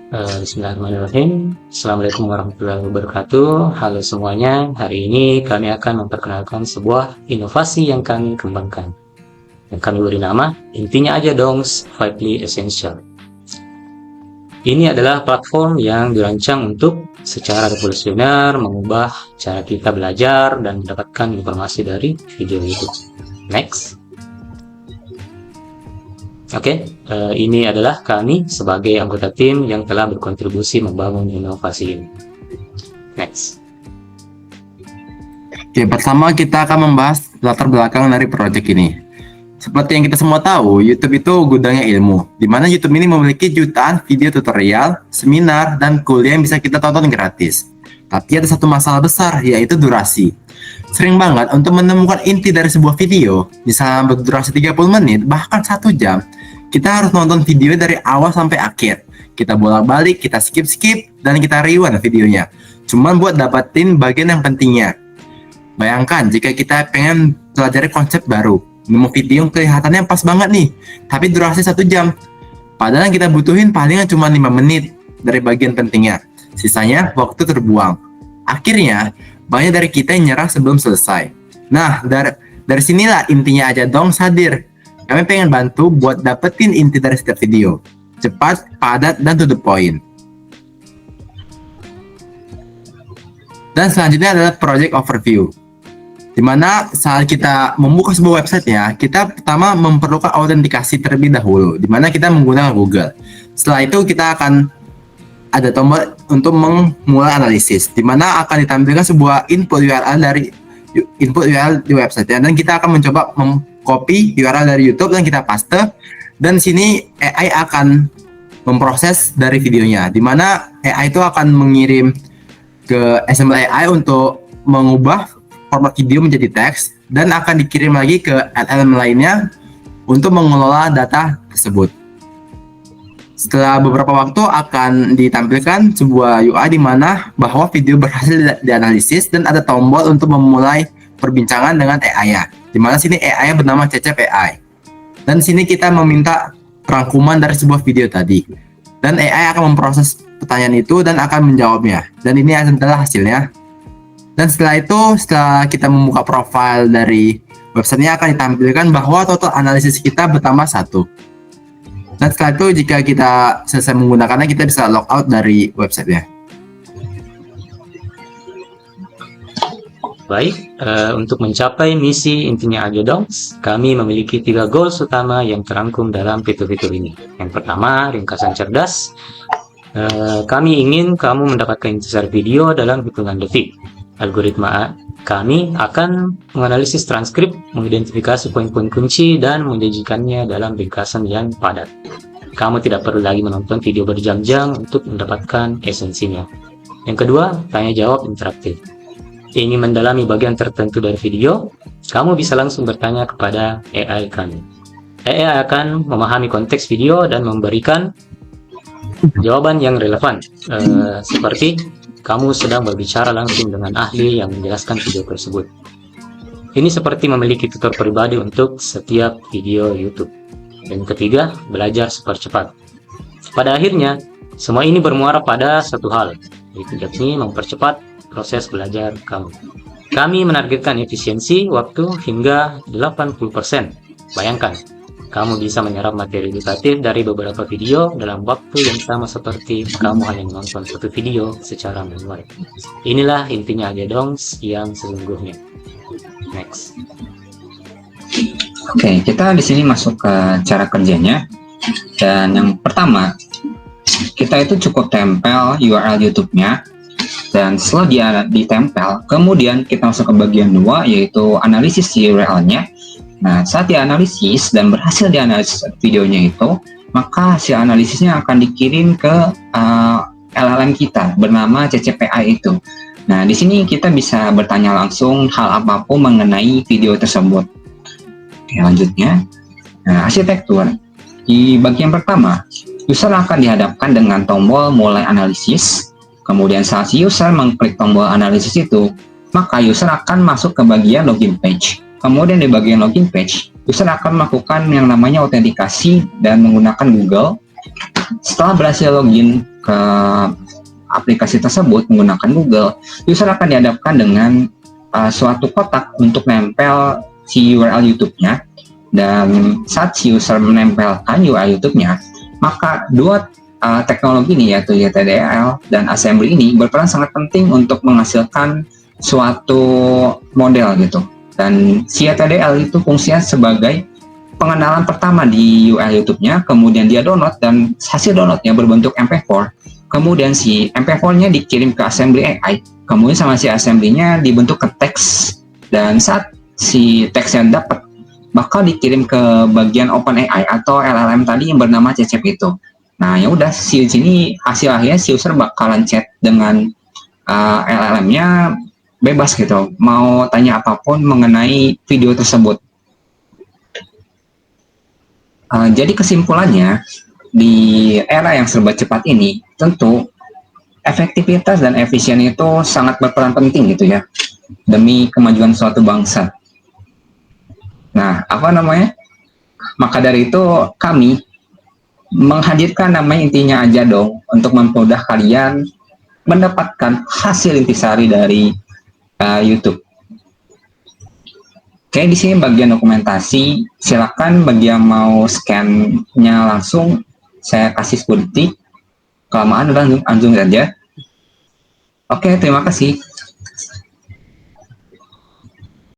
Bismillahirrahmanirrahim. Assalamualaikum warahmatullahi wabarakatuh. Halo semuanya, hari ini kami akan memperkenalkan sebuah inovasi yang kami kembangkan, yang kami beri nama Intinya Aja Dongs Vitally Essential. Ini adalah platform yang dirancang untuk secara revolusioner mengubah cara kita belajar dan mendapatkan informasi dari video YouTube. Next. Oke, ini adalah kami sebagai anggota tim yang telah berkontribusi membangun inovasi ini. Next. Oke, pertama kita akan membahas latar belakang dari proyek ini. Seperti yang kita semua tahu, YouTube itu gudangnya ilmu, di mana YouTube ini memiliki jutaan video tutorial, seminar, dan kuliah yang bisa kita tonton gratis. Tapi ada satu masalah besar, yaitu durasi. Sering banget untuk menemukan inti dari sebuah video, misalnya berdurasi 30 menit, bahkan 1 jam, kita harus nonton video dari awal sampai akhir. Kita bolak-balik, kita skip-skip, dan kita rewind videonya. Cuman buat dapetin bagian yang pentingnya. Bayangkan jika kita pengen pelajari konsep baru, nemu video yang kelihatannya pas banget nih, tapi durasi 1 jam. Padahal yang kita butuhin palingan cuma 5 menit dari bagian pentingnya. Sisanya waktu terbuang. Akhirnya, banyak dari kita yang nyerah sebelum selesai. Nah, dari sinilah Intinya Aja Dongs hadir. Kami pengen bantu buat dapetin inti dari setiap video. Cepat, padat, dan to the point. Dan selanjutnya adalah project overview. Dimana saat kita membuka sebuah website ya, kita pertama memerlukan autentikasi terlebih dahulu. Dimana kita menggunakan Google. Setelah itu kita akan ada tombol untuk memulai analisis, di mana akan ditampilkan sebuah input URL di website ya, dan kita akan mencoba copy URL dari YouTube dan kita paste, dan sini AI akan memproses dari videonya, di mana AI itu akan mengirim ke SML AI untuk mengubah format video menjadi teks, dan akan dikirim lagi ke LLM lainnya untuk mengelola data tersebut. Setelah beberapa waktu akan ditampilkan sebuah UI di mana bahwa video berhasil dianalisis dan ada tombol untuk memulai perbincangan dengan AI-nya. Di mana sini AI bernama Cecep AI. Dan sini kita meminta rangkuman dari sebuah video tadi. Dan AI akan memproses pertanyaan itu dan akan menjawabnya. Dan ini adalah hasilnya. Dan setelah itu, setelah kita membuka profil dari websitenya, akan ditampilkan bahwa total analisis kita bertambah 1. Dan setelah itu jika kita selesai menggunakannya, kita bisa logout dari websitenya. Baik, untuk mencapai misi Intinya Aja Dongs, kami memiliki 3 goals utama yang terangkum dalam fitur-fitur ini. Yang pertama, ringkasan cerdas. Kami ingin kamu mendapatkan intisari video dalam hitungan detik. Algoritma kami akan menganalisis transkrip, mengidentifikasi poin-poin kunci, dan menyajikannya dalam ringkasan yang padat. Kamu tidak perlu lagi menonton video berjam-jam untuk mendapatkan esensinya. Yang kedua, tanya jawab interaktif. Ingin mendalami bagian tertentu dari video, kamu bisa langsung bertanya kepada AI kami. AI akan memahami konteks video dan memberikan jawaban yang relevan, seperti kamu sedang berbicara langsung dengan ahli yang menjelaskan video tersebut. Ini seperti memiliki tutor pribadi untuk setiap video YouTube. Dan ketiga, belajar super cepat. Pada akhirnya, semua ini bermuara pada satu hal, yaitu yakni mempercepat proses belajar kamu. Kami menargetkan efisiensi waktu hingga 80%. Bayangkan, kamu bisa menyerap materi edukatif dari beberapa video dalam waktu yang sama seperti kamu hanya menonton satu video secara manual. Inilah Intinya Aja Dongs yang sesungguhnya. Next. Oke, kita di sini masuk ke cara kerjanya. Dan yang pertama, kita itu cukup tempel URL YouTube-nya. Dan setelah dia ditempel, kemudian kita masuk ke bagian 2, yaitu analisis URL-nya. Nah, saat dianalisis dan berhasil dianalisis videonya itu, maka hasil analisisnya akan dikirim ke LLM kita bernama CCPI itu. Nah, di sini kita bisa bertanya langsung hal apapun mengenai video tersebut. Oke, lanjutnya, arsitektur. Di bagian pertama, user akan dihadapkan dengan tombol mulai analisis. Kemudian saat si user mengklik tombol analisis itu, maka user akan masuk ke bagian login page. Kemudian di bagian login page, user akan melakukan yang namanya autentikasi dan menggunakan Google. setelah berhasil login ke aplikasi tersebut menggunakan Google, user akan dihadapkan dengan suatu kotak untuk nempel si URL YouTube-nya. Dan saat si user menempelkan URL YouTube-nya, maka dua teknologi ini yaitu YTDL dan assembly ini berperan sangat penting untuk menghasilkan suatu model gitu. Dan si YTDL itu fungsinya sebagai pengenalan pertama di URL YouTube-nya, kemudian dia download dan hasil downloadnya berbentuk MP4. Kemudian si MP4-nya dikirim ke assembly AI, kemudian sama si assembly-nya dibentuk ke teks, dan saat si teksnya dapat bakal dikirim ke bagian OpenAI atau LLM tadi yang bernama Cecep itu. Nah ya udah, si sini hasil akhirnya si user bakalan chat dengan LLM-nya bebas gitu, mau tanya apapun mengenai video tersebut. Jadi kesimpulannya, di era yang serba cepat ini, tentu efektivitas dan efisien itu sangat berperan penting gitu ya, demi kemajuan suatu bangsa. Nah, maka dari itu kami menghadirkan namanya Intinya Aja Dong untuk mempermudah kalian mendapatkan hasil intisari dari YouTube. Oke, di sini bagian dokumentasi. Silakan bagi yang mau scan-nya langsung, saya kasih 10 detik. Kelamaan udah langsung saja. Oke, terima kasih.